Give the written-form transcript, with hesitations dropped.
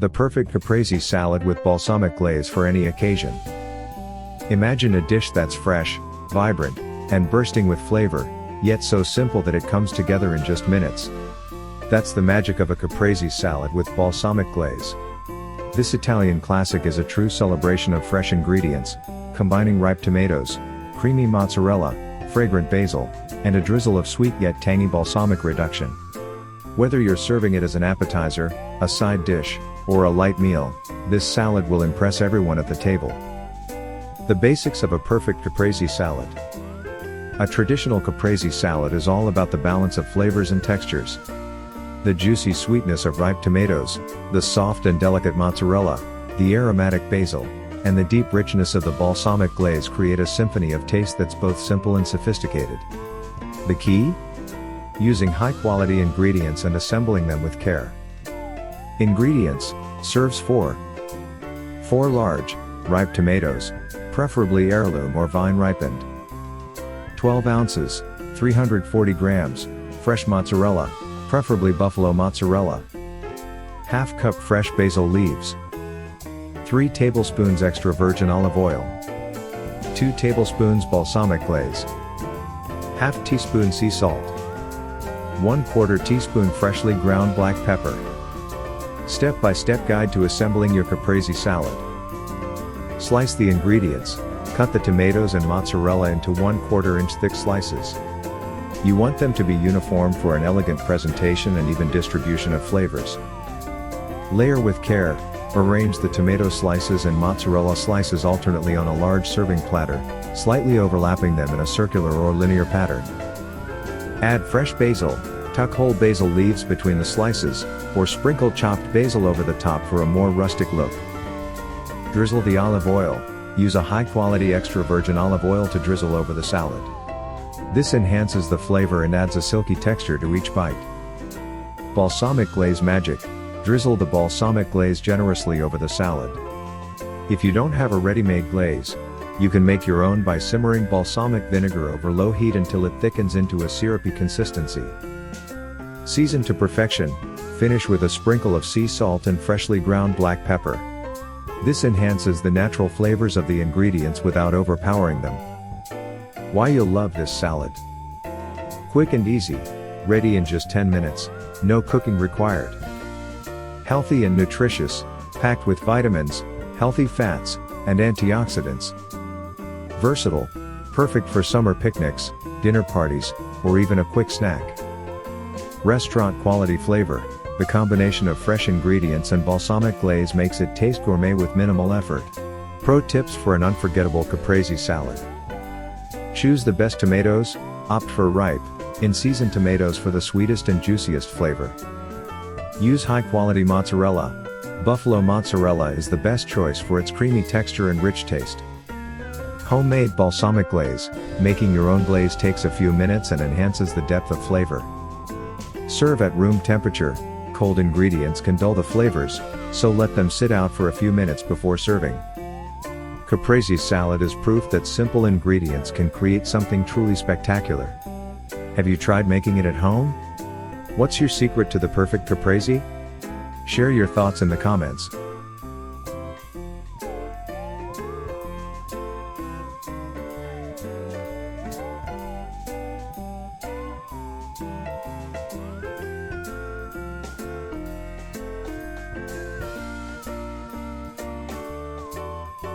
The perfect caprese salad with balsamic glaze for any occasion. Imagine a dish that's fresh, vibrant, and bursting with flavor, yet so simple that it comes together in just minutes. That's the magic of a caprese salad with balsamic glaze. This Italian classic is a true celebration of fresh ingredients, combining ripe tomatoes, creamy mozzarella, fragrant basil, and a drizzle of sweet yet tangy balsamic reduction. Whether you're serving it as an appetizer, a side dish, or a light meal, this salad will impress everyone at the table. The basics of a perfect caprese salad. A traditional caprese salad is all about the balance of flavors and textures. The juicy sweetness of ripe tomatoes, the soft and delicate mozzarella, the aromatic basil, and the deep richness of the balsamic glaze create a symphony of taste that's both simple and sophisticated. The key? Using high-quality ingredients and assembling them with care. Ingredients: serves 4 large, ripe tomatoes, preferably heirloom or vine-ripened. 12 ounces, 340 grams, fresh mozzarella, preferably buffalo mozzarella. Half cup fresh basil leaves. 3 tablespoons extra virgin olive oil. 2 tablespoons balsamic glaze. Half teaspoon sea salt. 1/4 teaspoon freshly ground black pepper. Step-by-step guide to assembling your caprese salad. Slice the ingredients. Cut the tomatoes and mozzarella into 1/4 inch thick slices. You want them to be uniform for an elegant presentation and even distribution of flavors. Layer with care. Arrange the tomato slices and mozzarella slices alternately on a large serving platter, slightly overlapping them in a circular or linear pattern. Add fresh basil. Tuck whole basil leaves between the slices, or sprinkle chopped basil over the top for a more rustic look. Drizzle the olive oil. Use a high-quality extra virgin olive oil to drizzle over the salad. This enhances the flavor and adds a silky texture to each bite. Balsamic glaze magic. Drizzle the balsamic glaze generously over the salad. If you don't have a ready-made glaze, you can make your own by simmering balsamic vinegar over low heat until it thickens into a syrupy consistency. Season to perfection. Finish with a sprinkle of sea salt and freshly ground black pepper. This enhances the natural flavors of the ingredients without overpowering them. Why you'll love this salad. Quick and easy. Ready in just 10 minutes. No cooking required. Healthy and nutritious, packed with vitamins, healthy fats, and antioxidants. Versatile. Perfect for summer picnics, dinner parties, or even a quick snack. Restaurant quality flavor. The combination of fresh ingredients and balsamic glaze makes it taste gourmet with minimal effort. Pro tips for an unforgettable caprese salad. Choose the best tomatoes. Opt for ripe, in-season tomatoes for the sweetest and juiciest flavor. Use high-quality mozzarella. Buffalo mozzarella is the best choice for its creamy texture and rich taste. Homemade balsamic glaze. Making your own glaze takes a few minutes and enhances the depth of flavor. Serve at room temperature. Cold ingredients can dull the flavors, so let them sit out for a few minutes before serving. Caprese salad is proof that simple ingredients can create something truly spectacular. Have you tried making it at home? What's your secret to the perfect caprese? Share your thoughts in the comments.